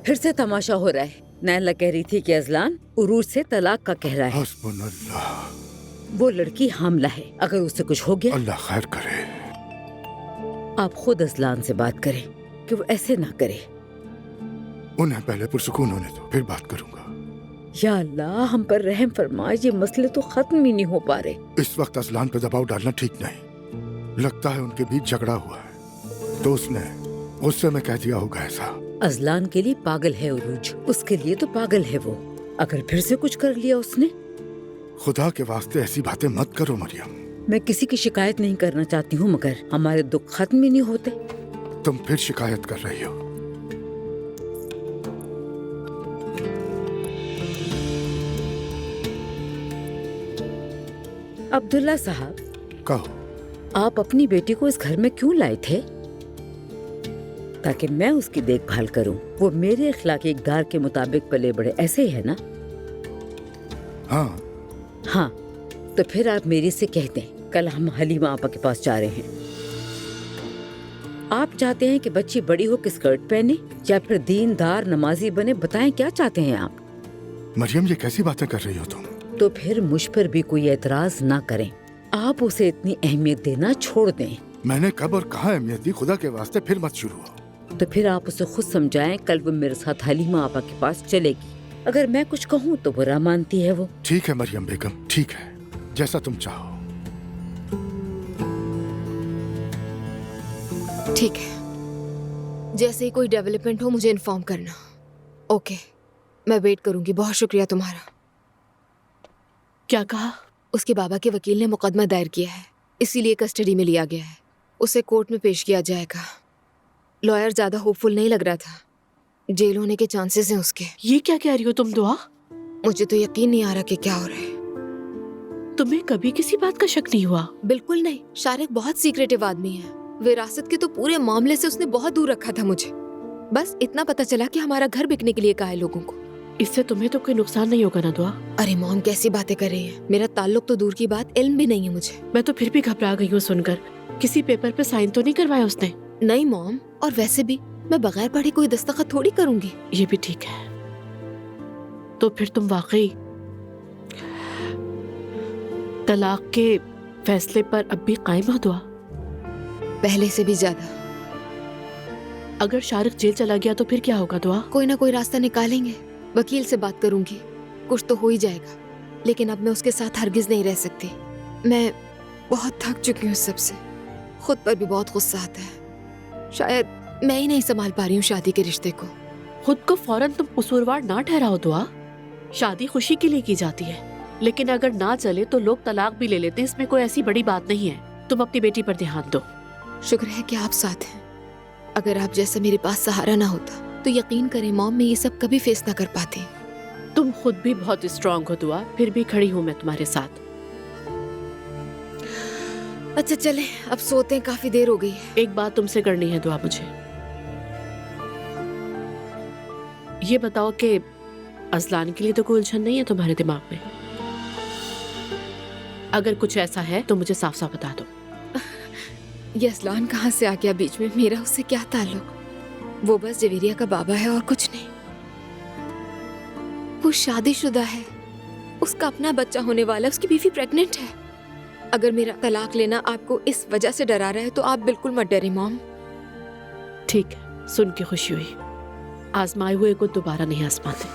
फिर से तमाशा हो रहा है। नैला कह रही थी कि अजलान उरूज से तलाक का कह रहा है। हस्बुनल्लाह। वो लड़की हामला है, अगर उससे कुछ हो गया। अल्लाह खैर करे। आप खुद अजलान से बात करें कि वो ऐसे ना करे। उन्हें पहले पुरसुकून होने दो, फिर बात करूंगा। या अल्लाह, हम पर रहम फरमा, ये मसले तो खत्म ही नहीं हो पा रहे। इस वक्त अजलान पे दबाव डालना ठीक नहीं। लगता है उनके बीच झगड़ा हुआ है, तो उसने गुस्से में कह दिया होगा ऐसा। अजलान के लिए पागल है उरूज, उसके लिए तो पागल है वो। अगर फिर से कुछ कर लिया उसने। खुदा के वास्ते ऐसी बातें मत करो मरियम। मैं किसी की शिकायत नहीं करना चाहती हूँ, मगर हमारे दुख खत्म ही नहीं होते। तुम फिर शिकायत कर रही हो। अब्दुल्ला साहब, कहो। आप अपनी बेटी को इस घर में क्यों लाए थे? ताकि मैं उसकी देखभाल करूं। वो मेरे अखलाकी इक़दार के मुताबिक पले बड़े, ऐसे ही है ना? हाँ। हाँ, तो फिर आप मेरी से कह दें, कल हम हलीमा आपा के पास जा रहे हैं। आप चाहते हैं कि बच्ची बड़ी हो के स्कर्ट पहने या फिर दीनदार नमाजी बने? बताएं क्या चाहते हैं आप? मरियम, ये कैसी बातें कर रही हो तुम? तो फिर मुझ पर भी कोई एतराज ना करें। आप उसे इतनी अहमियत देना छोड़ दें। मैंने कब और कहाँ अहमियत दी? खुदा के वास्ते फिर मत शुरू हो। तो फिर आप उसे खुद समझाएं, कल वो मेरे साथ हलीमा आपा के पास चलेगी। अगर मैं कुछ कहूँ तो बुरा मानती है वो। ठीक है मरियम बेगम, ठीक है, जैसा तुम चाहो। ठीक है, जैसे ही कोई डेवलपमेंट हो मुझे इन्फॉर्म करना। ओके, मैं वेट करूंगी। बहुत शुक्रिया तुम्हारा। क्या कहा? उसके बाबा के वकील ने मुकदमा दायर किया है, इसीलिए कस्टडी में लिया गया है। उसे कोर्ट में पेश किया जाएगा। लॉयर ज्यादा होपफुल नहीं लग रहा था। जेल होने के चांसेस हैं उसके। ये क्या कह रही हो तुम दुआ? मुझे तो यकीन नहीं आ रहा कि क्या हो रहा है। तुम्हें कभी किसी बात का शक नहीं हुआ? बिल्कुल नहीं। शारिक बहुत सीक्रेटिव आदमी है। विरासत के तो पूरे मामले से उसने बहुत दूर रखा था मुझे। बस इतना पता चला कि हमारा घर बिकने के लिए कहा है लोगों को। इससे तुम्हें तो कोई नुकसान नहीं होगा ना दुआ? अरे मॉम, कैसी बातें कर रही है? मेरा ताल्लुक तो दूर की बात, इल्म भी नहीं है मुझे। मैं तो फिर भी घबरा गई हूँ सुनकर। किसी पेपर पे साइन तो नहीं करवाया उसने? नहीं मॉम, और वैसे भी मैं बगैर पढ़े कोई दस्तखत थोड़ी करूंगी। ये भी ठीक है। तो फिर तुम वाकई तलाक के फैसले पर अब भी कायम हो दुआ? पहले से भी ज्यादा। अगर शारिक जेल चला गया तो फिर क्या होगा दुआ? कोई ना कोई रास्ता निकालेंगे। वकील से बात करूंगी, कुछ तो हो ही जाएगा। लेकिन अब मैं उसके साथ हरगिज नहीं रह सकती। मैं बहुत थक चुकी हूँ सबसे। खुद पर भी बहुत गुस्सा आता है। शायद मैं ही नहीं संभाल पा रही हूँ शादी के रिश्ते को। खुद को फौरन तुम कसूरवार ना ठहराओ दुआ। शादी खुशी के लिए की जाती है, लेकिन अगर ना चले तो लोग तलाक भी ले लेते हैं। इसमें कोई ऐसी बड़ी बात नहीं है। तुम अपनी बेटी पर ध्यान दो। शुक्र है कि आप साथ हैं। अगर आप जैसा मेरे पास सहारा ना होता तो यकीन करें मॉम, मैं ये सब कभी फेस ना कर पाती। तुम खुद भी बहुत स्ट्रांग हो दुआ, फिर भी खड़ी हूँ मैं तुम्हारे साथ। अच्छा चले, अब सोते हैं, काफी देर हो गई है। एक बात तुमसे करनी है दुआ मुझे। ये बताओ कि अजलान के लिए तो कोई उलझन नहीं है तुम्हारे दिमाग में? अगर कुछ ऐसा है तो मुझे साफ साफ बता दो। ये अजलान कहाँ से आ गया बीच में? मेरा उससे क्या ताल्लुक? वो बस जवेरिया का बाबा है और कुछ नहीं। वो शादीशुदा है, उसका अपना बच्चा होने वाला है, उसकी बीवी प्रेग्नेंट है। अगर मेरा तलाक लेना आपको इस वजह से डरा रहा है तो आप बिल्कुल मत डरे मॉम। ठीक है, सुन के खुशी हुई। आजमाए हुए को दोबारा नहीं आजमाते।